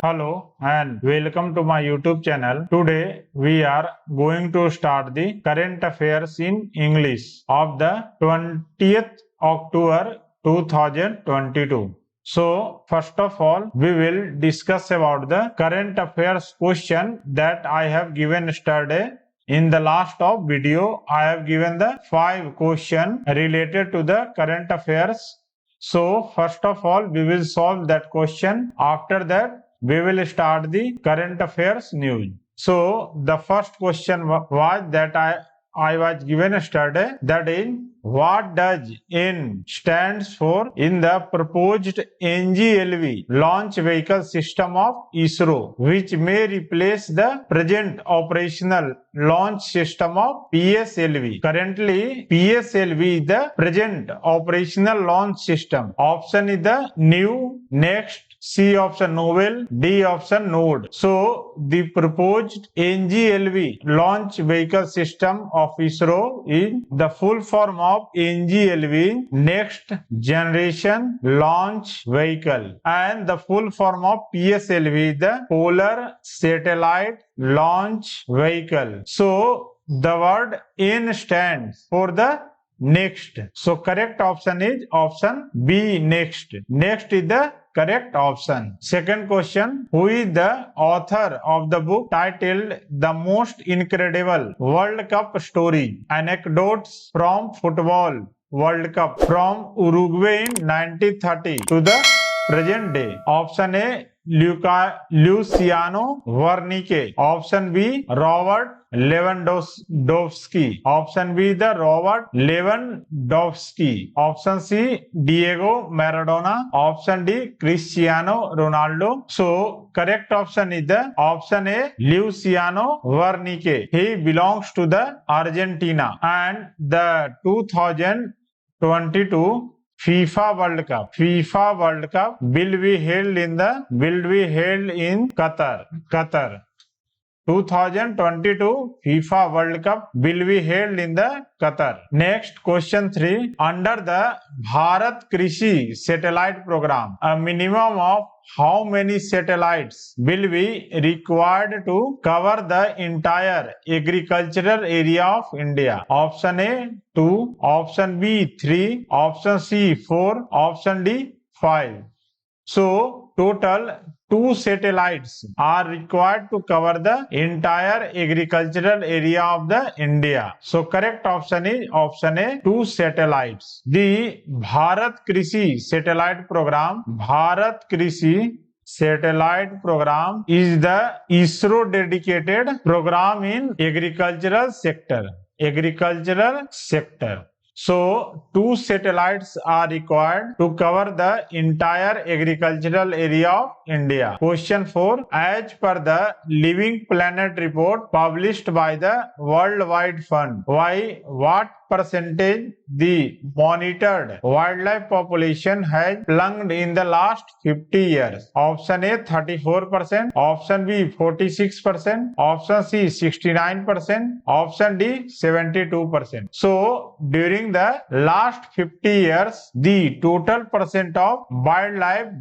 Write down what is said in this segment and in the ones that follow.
Hello and welcome to my YouTube channel. Today we are going to start the current affairs in English of the 20th October 2022. So first of all we will discuss about the current affairs question that I have given yesterday. In the last of video I have given the 5 question related to the current affairs. So first of all we will solve that question. After that we will start the current affairs news. So the first question was that I was given yesterday, that is, what does N stands for in the proposed NGLV launch vehicle system of ISRO, which may replace the present operational launch system of PSLV. Currently, PSLV is the present operational launch system. Option is the new, next, C option novel, D option node. So the proposed NGLV launch vehicle system of ISRO is the full form of NGLV, next generation launch vehicle, and the full form of PSLV, the polar satellite launch vehicle. So the word N stands for the next. So correct option is option B, next. Next is the correct option. Second question, who is the author of the book titled The Most Incredible World Cup Story, Anecdotes from Football World Cup from Uruguay in 1930 to the present day? Option A, Luciano Wernicke. Option B, Robert Lewandowski. Option B, the Robert Lewandowski. Option C, Diego Maradona. Option D, Cristiano Ronaldo. So correct option is the option A, Luciano Wernicke. He belongs to the Argentina, and the 2022 FIFA World Cup will be held in Qatar. 2022 FIFA World Cup will be held in the Qatar. Next, question 3. Under the Bharat Krishi Satellite Program, a minimum of how many satellites will be required to cover the entire agricultural area of India? Option A, 2. Option B, 3. Option C, 4. Option D, 5. So total 2 satellites are required to cover the entire agricultural area of the India. So correct option is option A, 2 satellites. The Bharat Krishi Satellite Program, is the ISRO dedicated program in agricultural sector. So 2 satellites are required to cover the entire agricultural area of India. Question 4. As per the Living Planet report published by the World Wide Fund, what percentage the monitored wildlife population has plunged in the last 50 years? Option A, 34%. Option B, 46%. Option C, 69%. Option D, 72%. So during the last 50 years, the total percent of wildlife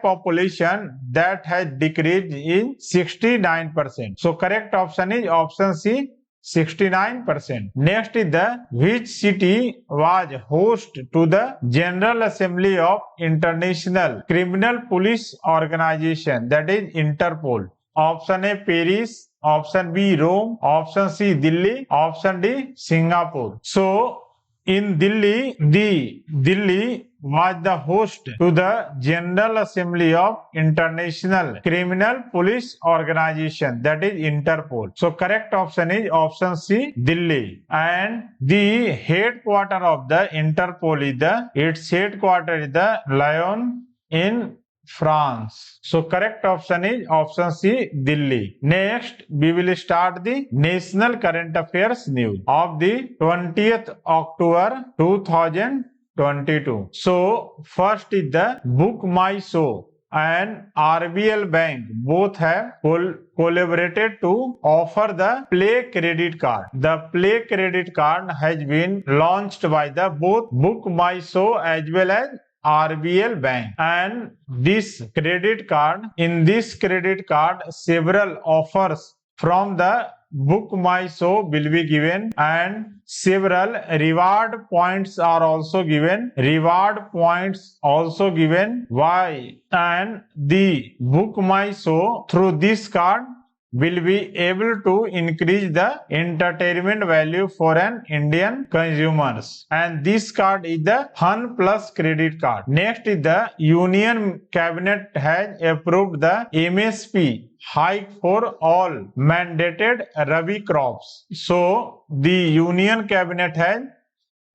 population that has decreased is 69%. So correct option is option C, 69%. Next is the which city was host to the General Assembly of International Criminal Police Organization, that is Interpol? Option A, Paris. Option B, Rome. Option C, Delhi. Option D, Singapore. So in Delhi was the host to the General Assembly of International Criminal Police Organization, that is Interpol. So correct option is option C, Delhi. And the headquarter of the Interpol is its headquarter is the Lyon in France. So correct option is option C, Delhi. Next, we will start the national current affairs news of the 20th October 2022. So first is the Book My Show and RBL Bank both have collaborated to offer the Play Credit Card. The Play Credit Card has been launched by the both Book My Show as well as RBL Bank. And this credit card, in this credit card, several offers from the Book My Show will be given, and several reward points are also given. Reward points also given. Why? And the Book My Show through this card will be able to increase the entertainment value for an Indian consumers. And this card is the Fun Plus credit card. Next is the Union Cabinet has approved the MSP hike for all mandated Rabi crops. So the Union Cabinet has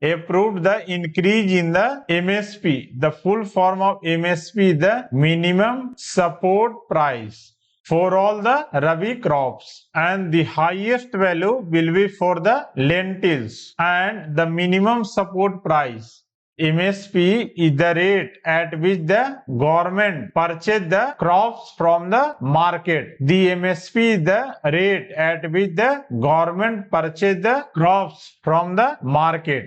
approved the increase in the MSP. The full form of MSP is the minimum support price for all the Rabi crops, and the highest value will be for the lentils, and the minimum support price MSP is the rate at which the government purchase the crops from the market. The MSP is the rate at which the government purchase the crops from the market.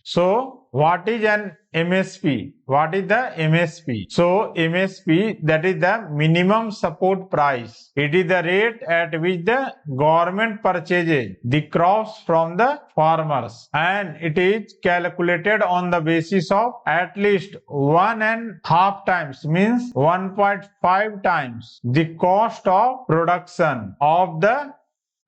So what is an MSP? What is the MSP? So MSP, that is the minimum support price. It is the rate at which the government purchases the crops from the farmers, and it is calculated on the basis of at least 1.5 times, means 1.5 times the cost of production of the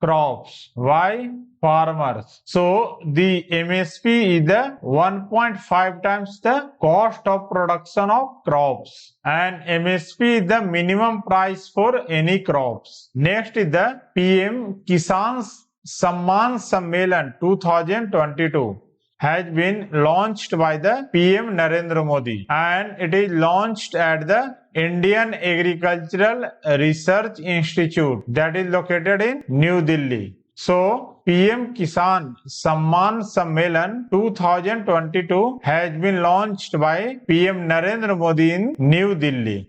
crops. Why? Farmers. So the MSP is the 1.5 times the cost of production of crops, and MSP is the minimum price for any crops. Next is the PM Kisan Samman Sammelan 2022 has been launched by the PM Narendra Modi, and it is launched at the Indian Agricultural Research Institute that is located in New Delhi. So PM Kisan Samman Sammelan 2022 has been launched by PM Narendra Modi in New Delhi,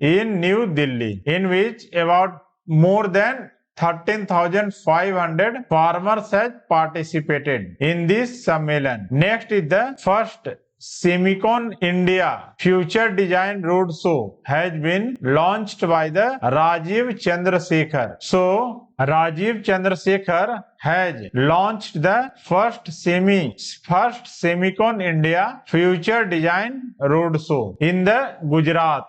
in which about more than 13,500 farmers have participated in this Sammelan. Next is the first Semicon India Future Design Roadshow has been launched by the Rajiv Chandrasekhar. So Rajiv Chandrasekhar has launched the first Semicon India Future Design Roadshow in the Gujarat.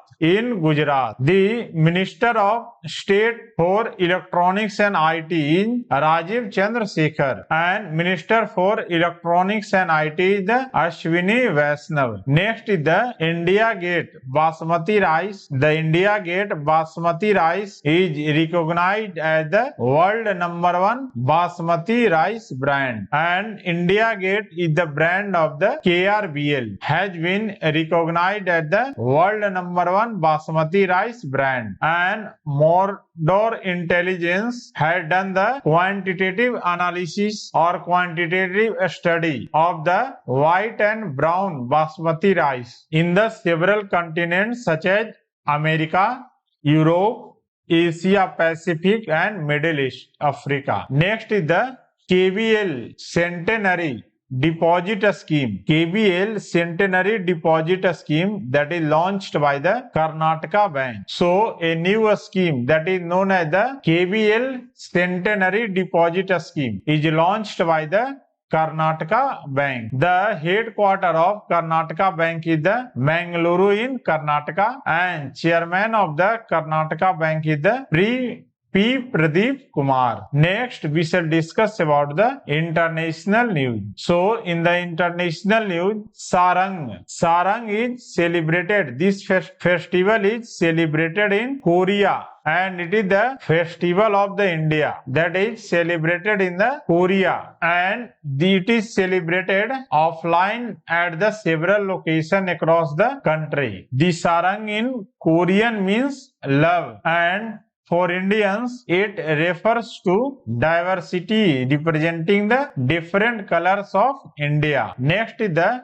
The Minister of State for Electronics and IT is Rajiv Chandrasekhar, and Minister for Electronics and IT is the Ashwini Vaishnav. Next is the India Gate Basmati rice. The India Gate Basmati rice is recognized as the world #1 Basmati rice brand, and India Gate is the brand of the KRBL, has been recognized as the world #1 Basmati rice brand. And Mordor Intelligence had done the quantitative analysis or quantitative study of the white and brown Basmati rice in the several continents such as America, Europe, Asia Pacific and Middle East, Africa. Next is the KBL Centenary Deposit Scheme. KBL Centenary Deposit Scheme that is launched by the Karnataka Bank. So a new scheme that is known as the KBL Centenary Deposit Scheme is launched by the Karnataka Bank. The headquarters of Karnataka Bank is the Mangaluru in Karnataka, and chairman of the Karnataka Bank is the P. Pradeep Kumar. Next, we shall discuss about the international news. So, in the international news, Sarang is celebrated. This festival is celebrated in Korea, and it is the festival of the India that is celebrated in the Korea, and it is celebrated offline at the several locations across the country. The Sarang in Korean means love, and for Indians, it refers to diversity representing the different colors of India. Next is the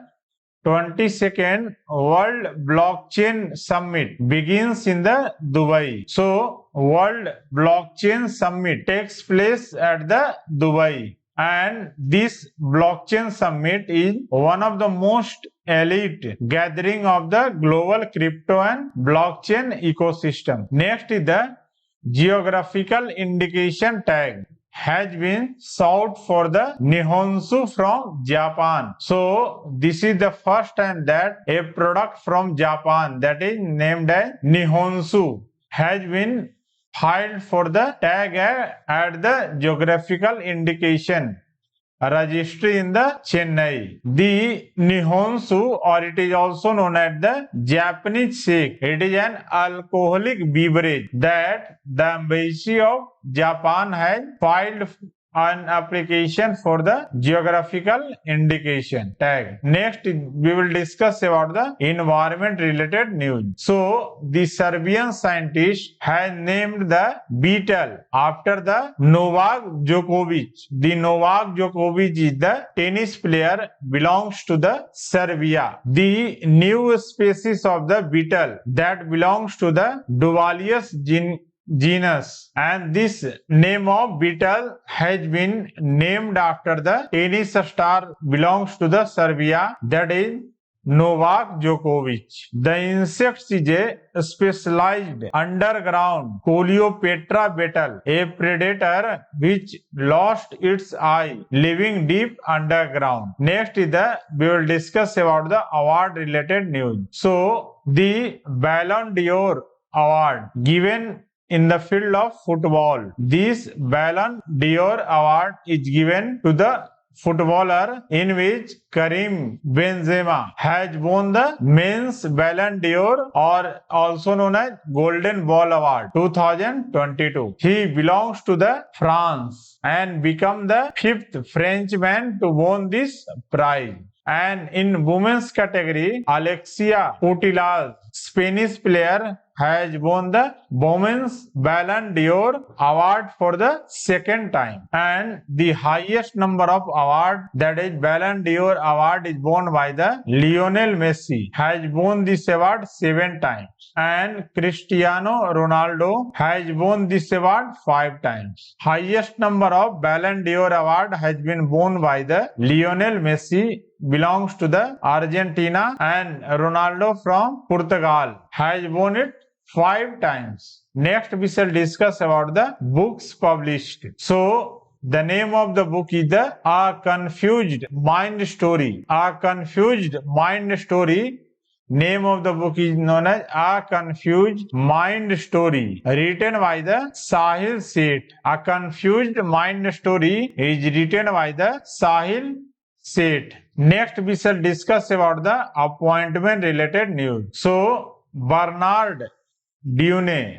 22nd World Blockchain Summit begins in the Dubai. So, World Blockchain Summit takes place at the Dubai. And this blockchain summit is one of the most elite gathering of the global crypto and blockchain ecosystem. Next is the geographical indication tag has been sought for the Nihonshu from Japan. So this is the first time that a product from Japan that is named as Nihonshu has been filed for the tag at the geographical indication registry in the Chennai. The Nihonshu, or it is also known as the Japanese shake, it is an alcoholic beverage that the embassy of Japan has filed an application for the geographical indication tag. Next, we will discuss about the environment related news. So, the Serbian scientist has named the beetle after the Novak Djokovic. The Novak Djokovic is the tennis player belongs to the Serbia. The new species of the beetle that belongs to the Duvalius genus, and this name of beetle has been named after the tennis star belongs to the Serbia, that is Novak Djokovic. The insect is a specialized underground Coleopatra beetle, a predator which lost its eye living deep underground. Next is we will discuss about the award related news. So the Ballon d'Or award given in the field of football. This Ballon d'Or award is given to the footballer in which Karim Benzema has won the men's Ballon d'Or, or also known as Golden Ball Award 2022. He belongs to the France and become the 5th Frenchman to win this prize. And in women's category, Alexia Putellas, Spanish player, has won the Women's Ballon d'Or award for the second time. And the highest number of award, that is Ballon d'Or award, is won by the Lionel Messi, has won this award 7 times. And Cristiano Ronaldo has won this award 5 times. Highest number of Ballon d'Or award has been won by the Lionel Messi, belongs to the Argentina, and Ronaldo from Portugal has won it 5 times. Next, we shall discuss about the books published. So, the name of the book is the A Confused Mind Story. A Confused Mind Story. Name of the book is known as A Confused Mind Story, written by the Sahil Seth. A Confused Mind Story is written by the Sahil Seth. Next, we shall discuss about the appointment related news. So, Bernard Dune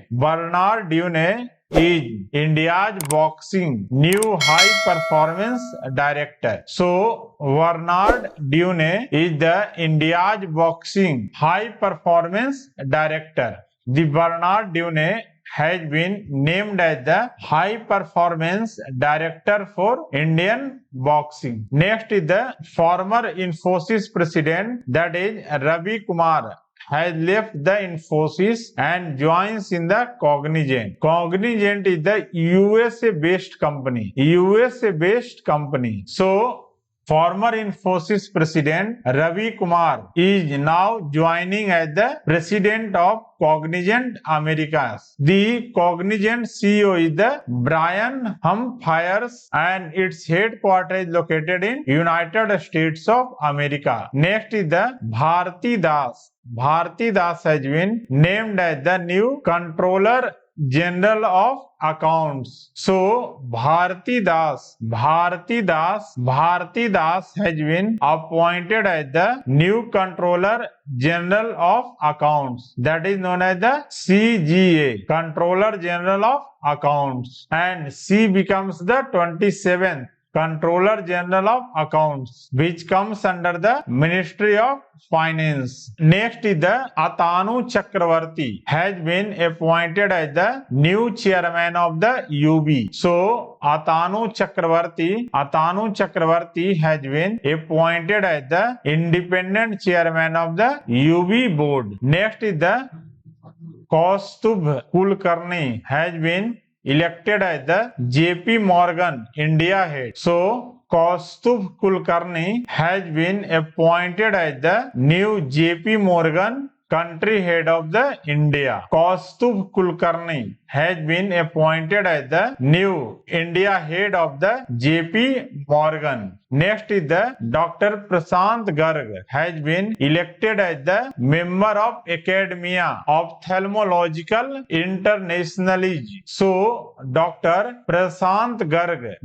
is India's boxing new high performance director. So, Bernard Dune is the India's boxing high performance director. The Bernard Dune has been named as the high performance director for Indian boxing. Next is the former Infosys president, that is Ravi Kumar, has left the Infosys and joins in the Cognizant. Cognizant is the USA-based company. So, former Infosys president Ravi Kumar is now joining as the president of Cognizant Americas. The Cognizant CEO is the Brian Humphries, and its headquarters is located in United States of America. Next is the Bharti Das. Bharti Das has been named as the new Controller General of Accounts. So, Bharti Das has been appointed as the new Controller General of Accounts, that is known as the CGA, Controller General of Accounts, and she becomes the 27th Controller General of Accounts, which comes under the Ministry of Finance. Next is the Atanu Chakravarti has been appointed as the new chairman of the UB. So, Atanu Chakravarti has been appointed as the independent chairman of the UB board. Next is the Kaustubh Kulkarni has been elected as the JP Morgan India head. So, Kaustubh Kulkarni has been appointed as the new JP Morgan country head of the India. Kaustubh Kulkarni has been appointed as the new India head of the JP Morgan. Next is the Dr. Prashant Garg has been elected as the member of Academia Ophthalmological Internationalism. So, Dr. Prashant Garg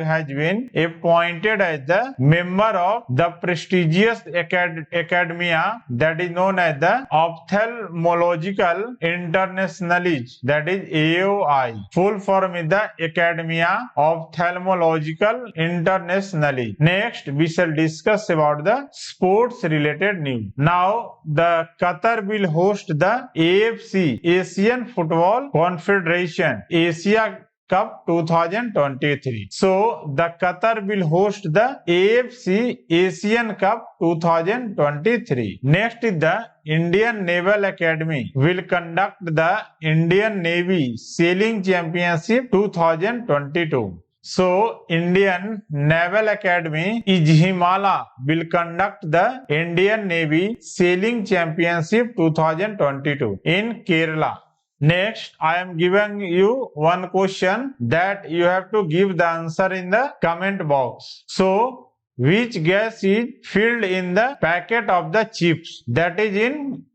has been appointed as the member of the prestigious Academia that is known as the Ophthalmological Internationalism, that is AOI. Full form is the Academia Ophthalmological Internationalism. Next, we shall discuss about the sports related news. Now, the Qatar will host the AFC, Asian Football Confederation, Asia Cup 2023. So, the Qatar will host the AFC Asian Cup 2023. Next is the Indian Naval Academy will conduct the Indian Navy Sailing Championship 2022. So, Indian Naval Academy Ijhimala will conduct the Indian Navy Sailing Championship 2022 in Kerala. Next, I am giving you one question that you have to give the answer in the comment box. So, which gas is filled in the packet of the chips? That is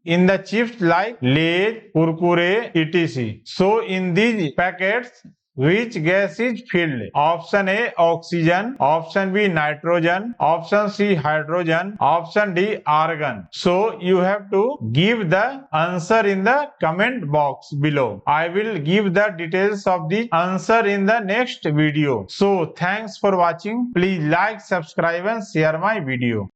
in the chips like Lay's, Kurkure, etc. So, in these packets, which gas is filled? Option A, oxygen. Option B, nitrogen. Option C, hydrogen. Option D, argon. So, you have to give the answer in the comment box below. I will give the details of the answer in the next video. So, thanks for watching. Please like, subscribe and share my video.